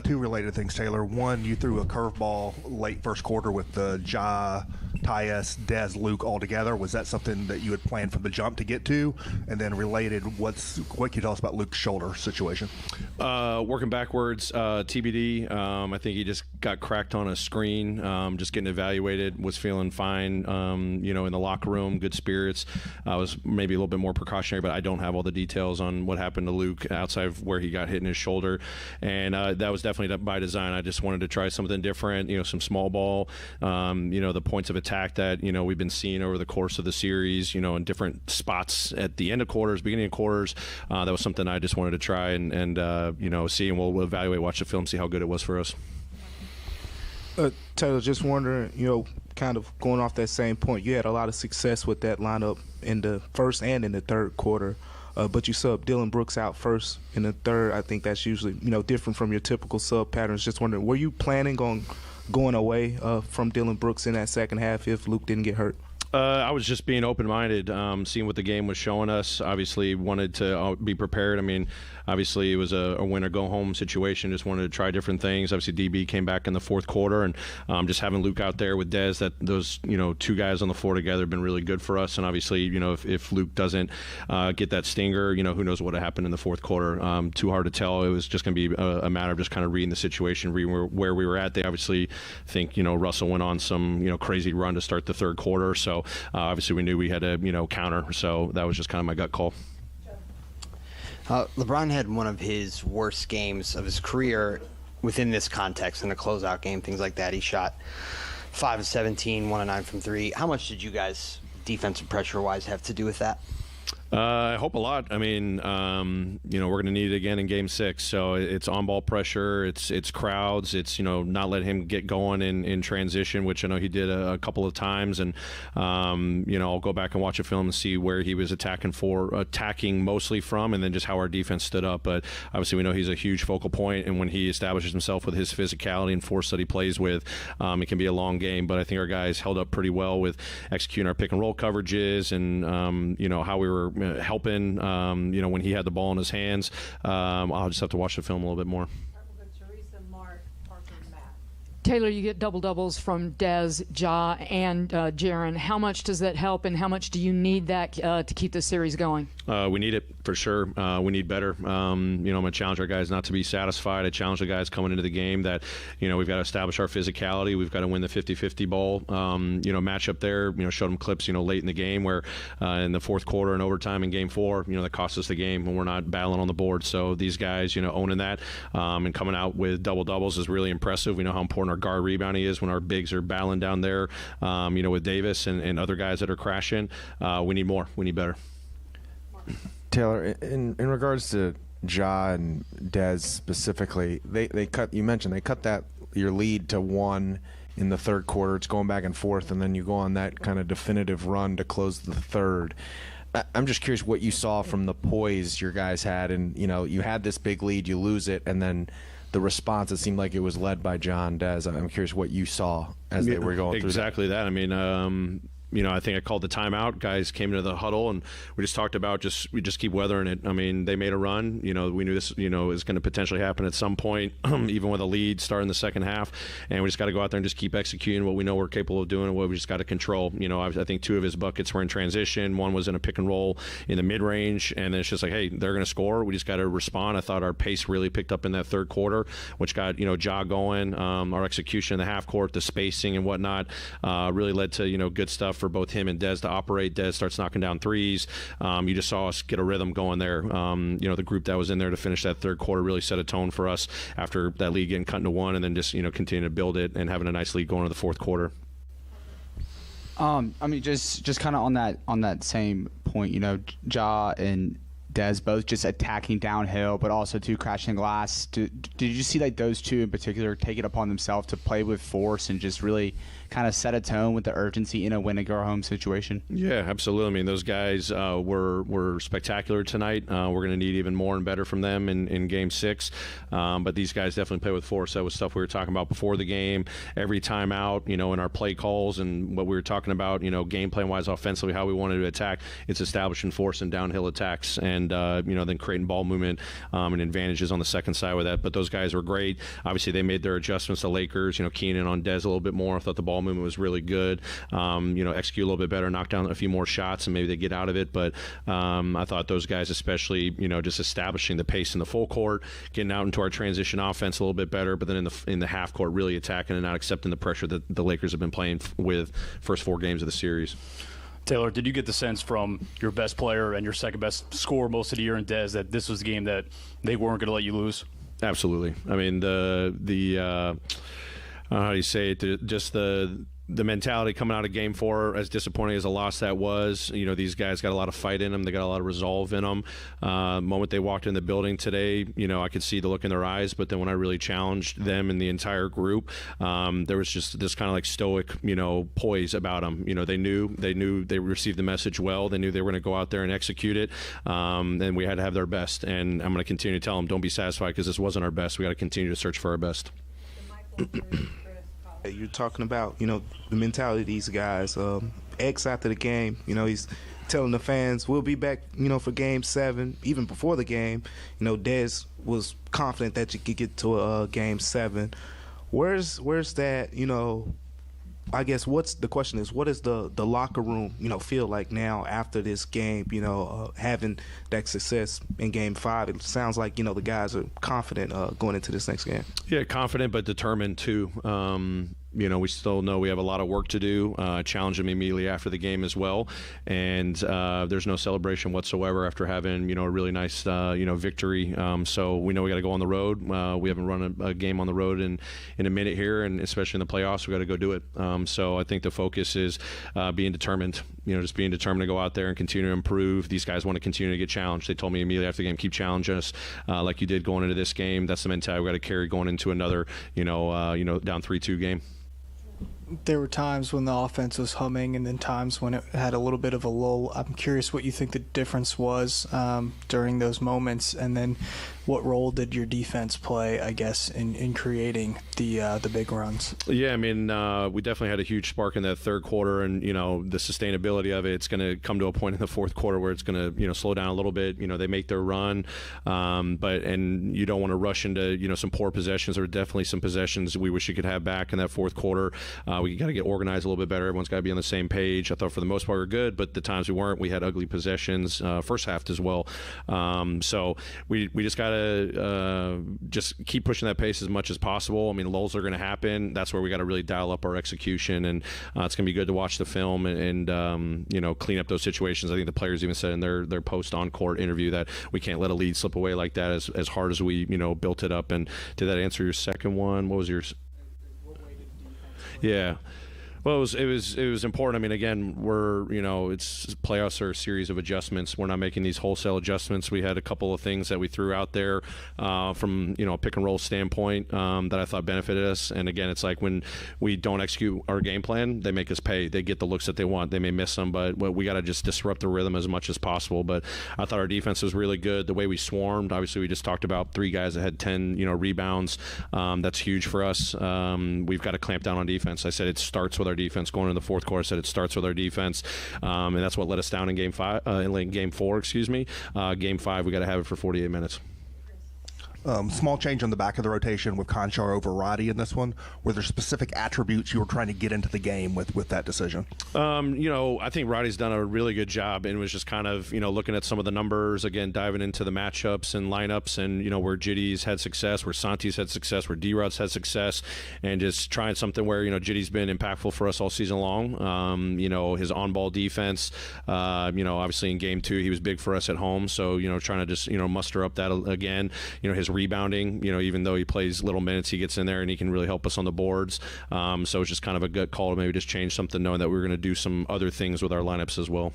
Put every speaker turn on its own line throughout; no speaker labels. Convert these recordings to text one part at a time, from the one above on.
Two related things, Taylor. One, you threw a curveball late first quarter with the Ja, Tyus, Dez, Luke all together. Was that something that you had planned from the jump to get to? And then related, what can you tell us about Luke's shoulder situation?
Working backwards, TBD. I think he just got cracked on a screen, just getting evaluated, was feeling fine, in the locker room, good spirits. Was maybe a little bit more precautionary, but I don't have all the details on what happened to Luke outside of where he got hit in his shoulder. And that was definitely by design. I just wanted to try something different, some small ball, the points of attack that, we've been seeing over the course of the series, in different spots at the end of quarters, beginning of quarters. That was something I just wanted to try and see, and we'll evaluate, watch the film, see how good it was for us.
Taylor, just wondering, kind of going off that same point, you had a lot of success with that lineup in the first and in the third quarter. But you sub Dylan Brooks out first in the third. I think that's usually, different from your typical sub patterns. Just wondering, were you planning on going away from Dylan Brooks in that second half if Luke didn't get hurt?
I was just being open-minded, seeing what the game was showing us. Obviously, wanted to be prepared. Obviously, it was a win-or-go-home situation. Just wanted to try different things. Obviously, DB came back in the fourth quarter, and just having Luke out there with Dez, those two guys on the floor together have been really good for us. And obviously, if Luke doesn't get that stinger, who knows what happened in the fourth quarter. Too hard to tell. It was just going to be a matter of just kind of reading the situation, reading where we were at. They obviously think Russell went on some crazy run to start the third quarter, so obviously we knew we had to counter. So that was just kind of my gut call.
LeBron had one of his worst games of his career within this context in a closeout game, things like that. He shot 5 of 17, 1 of 9 from 3. How much did you guys, defensive pressure-wise, have to do with that?
I hope a lot. We're going to need it again in Game 6. So it's on-ball pressure, it's crowds, it's not let him get going in transition, which I know he did a couple of times. And I'll go back and watch a film and see where he was attacking mostly from, and then just how our defense stood up. But obviously, we know he's a huge focal point, and when he establishes himself with his physicality and force that he plays with, it can be a long game. But I think our guys held up pretty well with executing our pick and roll coverages, and how we were helping, when he had the ball in his hands. I'll just have to watch the film a little bit more.
Taylor, you get double-doubles from Dez, Ja, and Jaren. How much does that help, and how much do you need that to keep the series going?
We need it, for sure. We need better. I'm going to challenge our guys not to be satisfied. I challenge the guys coming into the game that, we've got to establish our physicality. We've got to win the 50-50 ball, match up there. Showed them clips, late in the game where in the fourth quarter and overtime in Game 4, that cost us the game when we're not battling on the board. So these guys, owning that and coming out with double-doubles is really impressive. We know how important our guard rebounding is when our bigs are battling down there, with Davis and other guys that are crashing. We need more. We need better.
Taylor, in regards to Ja and Dez specifically, they cut. You mentioned they cut your lead to 1 in the third quarter. It's going back and forth, and then you go on that kind of definitive run to close the third. I'm just curious what you saw from the poise your guys had, and you had this big lead, you lose it, and then the response, it seemed like it was led by John Dez. I'm curious what you saw as they were going through
exactly that. I think I called the timeout. Guys came into the huddle, and we just talked about we just keep weathering it. They made a run. We knew this, is going to potentially happen at some point, even with a lead starting the second half. And we just got to go out there and just keep executing what we know we're capable of doing and what we just got to control. I think 2 of his buckets were in transition. 1 was in a pick and roll in the mid-range. And then it's just like, hey, they're going to score. We just got to respond. I thought our pace really picked up in that third quarter, which got, Ja going. Our execution in the half court, the spacing and whatnot, really led to, good stuff for both him and Dez to operate. Dez starts knocking down threes. You just saw us get a rhythm going there. The group that was in there to finish that third quarter really set a tone for us after that lead getting cut into 1, and then just continue to build it and having a nice lead going into the fourth quarter.
Just kind of on that same point, Ja and Dez both just attacking downhill, but also crashing glass. Did you see those 2 in particular take it upon themselves to play with force and just really kind of set a tone with the urgency in a win-or-go-home situation? Yeah,
absolutely. Those guys were spectacular tonight. We're going to need even more and better from them in Game 6. But these guys definitely play with force. That was stuff we were talking about before the game. Every time out, in our play calls and what we were talking about, game plan-wise offensively, how we wanted to attack, it's establishing force and downhill attacks. And and then creating ball movement and advantages on the second side with that. But those guys were great. Obviously, they made their adjustments. The Lakers, keying in on Dez a little bit more. I thought the ball movement was really good. Execute a little bit better, knock down a few more shots, and maybe they get out of it. But I thought those guys, especially, just establishing the pace in the full court, getting out into our transition offense a little bit better. But then in the half court, really attacking and not accepting the pressure that the Lakers have been playing with first 4 games of the series.
Taylor, did you get the sense from your best player and your second best scorer most of the year in Dez that this was a game that they weren't going to let you lose?
Absolutely. I mean, how do you say it? Just the mentality coming out of Game 4, as disappointing as a loss that was, these guys got a lot of fight in them. They got a lot of resolve in them. The moment they walked in the building today, I could see the look in their eyes. But then when I really challenged them and the entire group, there was just this kind of like stoic, poise about them. They knew they received the message well. They knew they were going to go out there and execute it. And we had to have their best. And I'm going to continue to tell them, don't be satisfied because this wasn't our best. We got to continue to search for our best.
You're talking about, the mentality of these guys. X after the game, he's telling the fans, we'll be back, for Game 7. Even before the game, Dez was confident that you could get to a Game 7. Where's that, I guess the question is, what does the locker room, feel like now after this game, having that success in Game 5? It sounds like, the guys are confident going into this next game.
Yeah, confident but determined too. We still know we have a lot of work to do. Challenge them immediately after the game as well. And there's no celebration whatsoever after having, a really nice, victory. So we know we got to go on the road. We haven't run a game on the road in a minute here, and especially in the playoffs, we got to go do it. So I think the focus is being determined, just being determined to go out there and continue to improve. These guys want to continue to get challenged. They told me immediately after the game, keep challenging us like you did going into this game. That's the mentality we got to carry going into another, down 3-2 game.
There were times when the offense was humming and then times when it had a little bit of a lull. I'm curious what you think the difference was during those moments, and then what role did your defense play, I guess, in creating the big runs?
Yeah, I mean, we definitely had a huge spark in that third quarter, and, the sustainability of it, it's going to come to a point in the fourth quarter where it's going to, slow down a little bit. They make their run, and you don't want to rush into, some poor possessions. There were definitely some possessions we wish you could have back in that fourth quarter. We got to get organized a little bit better. Everyone's got to be on the same page. I thought for the most part we were good, but the times we weren't, we had ugly possessions first half as well. So we just got to just keep pushing that pace as much as possible. I mean, lulls are going to happen. That's where we got to really dial up our execution, and it's going to be good to watch the film and clean up those situations. I think the players even said in their post on court interview that we can't let a lead slip away like that as hard as we built it up. And did that answer your second one? What was yours? Yeah. Well, it was important. I mean, again, it's playoffs are a series of adjustments. We're not making these wholesale adjustments. We had a couple of things that we threw out there from a pick and roll standpoint that I thought benefited us. And again, it's like when we don't execute our game plan, they make us pay. They get the looks that they want. They may miss them, but we got to just disrupt the rhythm as much as possible. But I thought our defense was really good. The way we swarmed, obviously, we just talked about 3 guys that had 10 rebounds. That's huge for us. We've got to clamp down on defense. I said it starts with our defense. Going into the fourth quarter, I said it starts with our defense, and that's what let us down in Game 4. Game 5, we got to have it for 48 minutes.
Small change on the back of the rotation with Conchar over Roddy in this one. Were there specific attributes you were trying to get into the game with that decision?
I think Roddy's done a really good job, and was just kind of, looking at some of the numbers, again, diving into the matchups and lineups, and, where Jitty's had success, where Santi's had success, where D-Rod's had success, and just trying something where, Jitty's been impactful for us all season long. His on-ball defense, obviously in Game 2, he was big for us at home, so, trying to just, muster up that again. His rebounding, even though he plays little minutes, he gets in there and he can really help us on the boards. So it's just kind of a good call to maybe just change something, knowing that we were going to do some other things with our lineups as well.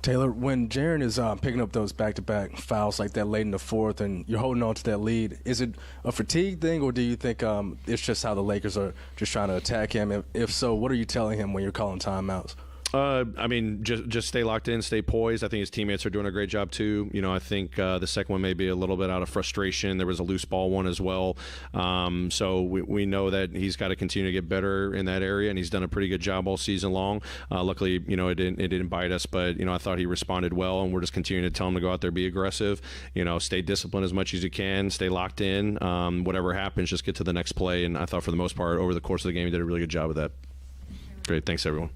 Taylor, when Jaren is picking up those back-to-back fouls like that late in the fourth and you're holding on to that lead, is it a fatigue thing, or do you think it's just how the Lakers are just trying to attack him? If so, what are you telling him when you're calling timeouts?
I mean, just stay locked in, stay poised. I think his teammates are doing a great job too. You know, I think the second one may be a little bit out of frustration. There was a loose ball one as well. So we know that he's got to continue to get better in that area, and he's done a pretty good job all season long. Luckily, you know, it didn't bite us, but you know, I thought he responded well, and we're just continuing to tell him to go out there, be aggressive. You know, stay disciplined as much as you can, stay locked in. Whatever happens, just get to the next play. And I thought for the most part, over the course of the game, he did a really good job of that. Great, thanks everyone.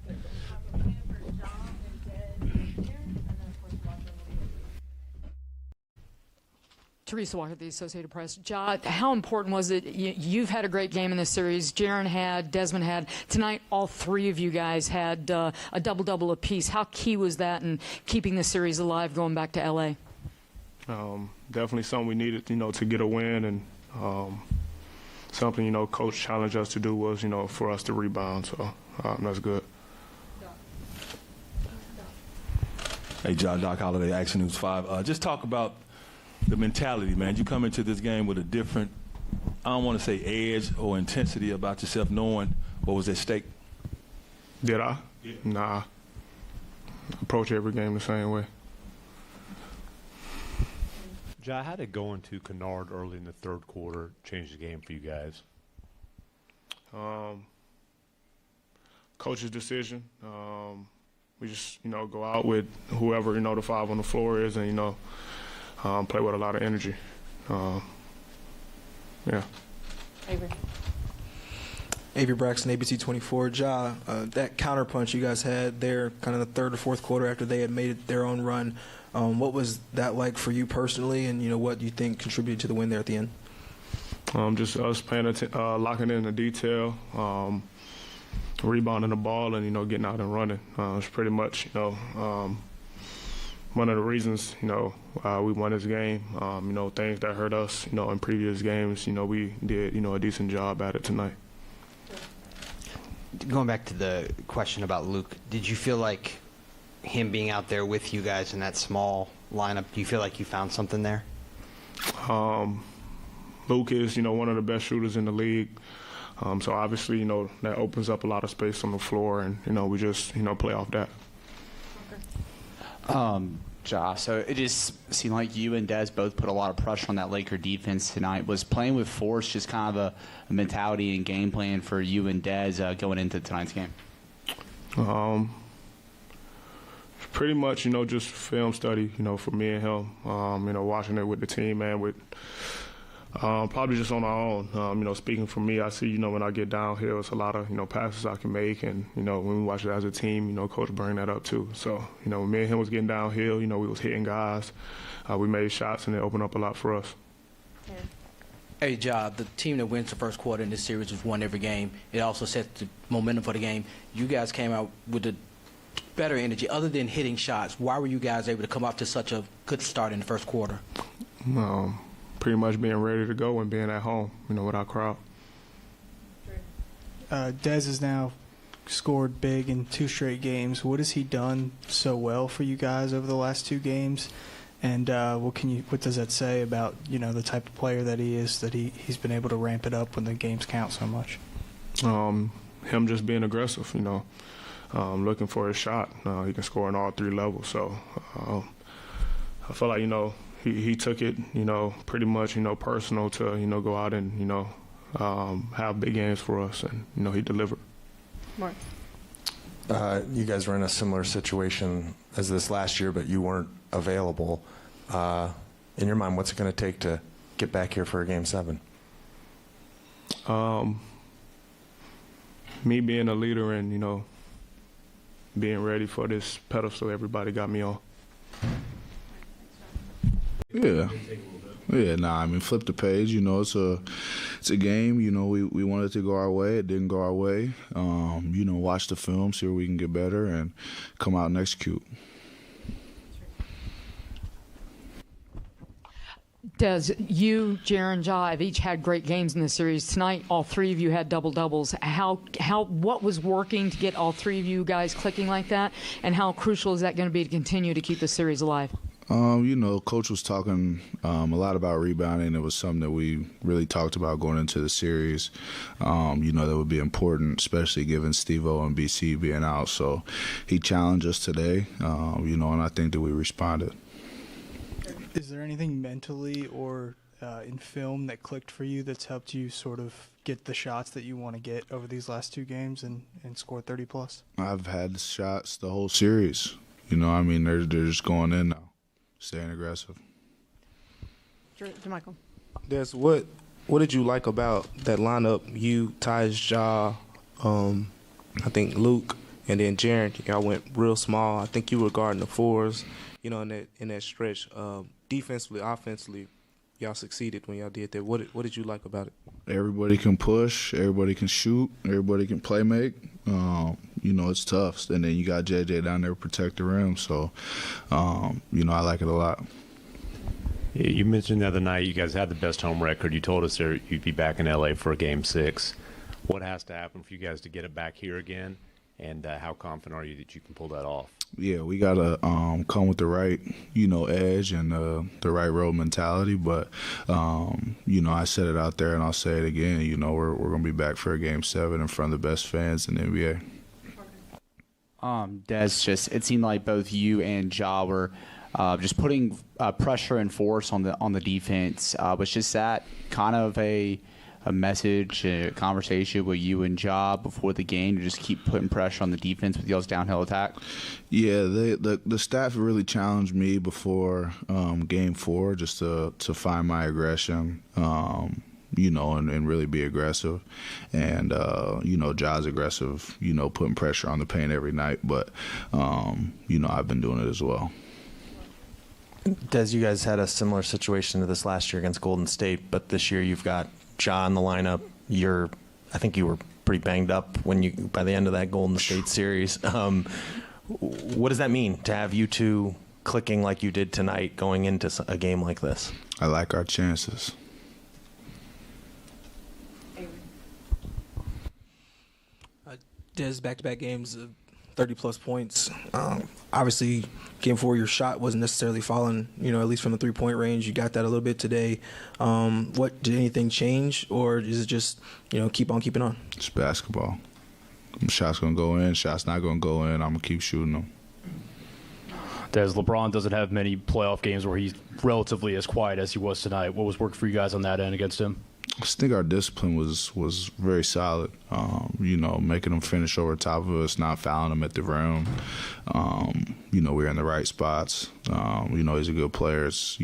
Teresa Walker, the Associated Press. Ja, how important was it? You've had a great game in this series. Jaren had, Desmond had. Tonight, all three of you guys had a double-double apiece. How key was that in keeping the series alive going back to L.A.?
Definitely something we needed, you know, to get a win, and something, you know, Coach challenged us to do was, you know, for us to rebound. So that's good.
Hey, John, Doc Holliday, Action News 5. Just talk about the mentality, man. You come into this game with a different, I don't want to say edge or intensity about yourself, knowing what was at stake.
Did I? Yeah. Nah. Approach every game the same way.
Ja, how did going to Kennard early in the third quarter change the game for you guys?
Coach's decision. We just, you know, go out with whoever, you know, the five on the floor is, and, you know, play with a lot of energy. Yeah.
Avery Braxton, ABC 24. Ja, that counterpunch you guys had there kind of the third or fourth quarter after they had made their own run, what was that like for you personally, and, you know, what do you think contributed to the win there at the end?
Just us paying locking in the detail, rebounding the ball, and, you know, getting out and running. It's pretty much, you know, one of the reasons, you know, we won this game. You know, things that hurt us, you know, in previous games, you know, we did, you know, a decent job at it tonight.
Going back to the question about Luke, did you feel like him being out there with you guys in that small lineup, do you feel like you found something there?
Luke is, you know, one of the best shooters in the league. So obviously, you know, that opens up a lot of space on the floor, and, you know, we just, you know, play off that.
Ja, so it just seemed like you and Des both put a lot of pressure on that Laker defense tonight. Was playing with force just kind of a mentality and game plan for you and Des going into tonight's game?
Pretty much, you know, just film study, you know, for me and him. You know, watching it with the team, and with probably just on our own. You know, speaking for me, I see, you know, when I get downhill, it's a lot of, you know, passes I can make. And, you know, when we watch it as a team, you know, Coach bring that up too. So, you know, when me and him was getting downhill, you know, we was hitting guys. We made shots, and it opened up a lot for us.
Hey, Ja, the team that wins the first quarter in this series has won every game. It also sets the momentum for the game. You guys came out with the better energy. Other than hitting shots, why were you guys able to come off to such a good start in the first quarter?
Pretty much being ready to go and being at home, you know, with our crowd.
Dez has now scored big in 2 straight games. What has he done so well for you guys over the last 2 games? And what does that say about, you know, the type of player that he is, that he's been able to ramp it up when the games count so much?
Him just being aggressive, you know, looking for his shot. He can score on all 3 levels. So I feel like, you know, he took it, you know, pretty much, you know, personal to, you know, go out and, you know, have big games for us, and, you know, he delivered.
Mark.
You guys were in a similar situation as this last year, but you weren't available. In your mind, what's it going to take to get back here for a Game 7?
Me being a leader and, you know, being ready for this pedestal everybody got me on.
Yeah, I mean, flip the page. You know, it's a game. You know, we wanted to go our way. It didn't go our way. You know, watch the film, see where we can get better, and come out and execute.
Des, you, Jaren, Ja have each had great games in this series. Tonight, all 3 of you had double-doubles. What was working to get all 3 of you guys clicking like that, and how crucial is that going to be to continue to keep the series alive?
Coach was talking a lot about rebounding. It was something that we really talked about going into the series. That would be important, especially given Steve-O and BC being out. So he challenged us today, and I think that we responded.
Is there anything mentally or in film that clicked for you that's helped you sort of get the shots that you want to get over these last two games and score 30-plus?
I've had shots the whole series. They're just going in now. Staying aggressive.
Michael.
Des, what did you like about that lineup? You, Tyus, Ja, I think Luke, and then Jaren. Y'all went real small. I think you were guarding the fours. In that stretch, defensively, offensively, y'all succeeded when y'all did that. What did you like about it?
Everybody can push. Everybody can shoot. Everybody can play make. It's tough. And then you got JJ down there to protect the rim. So, I like it a lot.
You mentioned the other night you guys had the best home record. You told us you'd be back in L.A. for a Game 6. What has to happen for you guys to get it back here again? And how confident are you that you can pull that off?
Yeah, we got to come with the right, edge and the right road mentality. But, I said it out there and I'll say it again. We're going to be back for a Game 7 in front of the best fans in the NBA.
Des, it seemed like both you and Ja were just putting pressure and force on the defense. Was just that kind of a message, a conversation with you and Ja before the game to just keep putting pressure on the defense with y'all's downhill attack?
Yeah, the staff really challenged me before Game 4 just to find my aggression, and really be aggressive. And, Ja's aggressive, putting pressure on the paint every night. But, I've been doing it as well.
Des, you guys had a similar situation to this last year against Golden State, but this year you've got Ja in the lineup. I think you were pretty banged up by the end of that Golden State series. What does that mean to have you two clicking like you did tonight going into a game like this?
I like our chances.
Des, back-to-back games of 30-plus points. Obviously, Game 4, your shot wasn't necessarily falling, at least from the three-point range. You got that a little bit today. Did anything change, or is it just, keep on keeping on?
It's basketball. Shots going to go in, shots not going to go in. I'm going to keep shooting them.
Des, LeBron doesn't have many playoff games where he's relatively as quiet as he was tonight. What was working for you guys on that end against him?
I just think our discipline was very solid. Making them finish over top of us, not fouling them at the rim. We're in the right spots. He's a good player. It's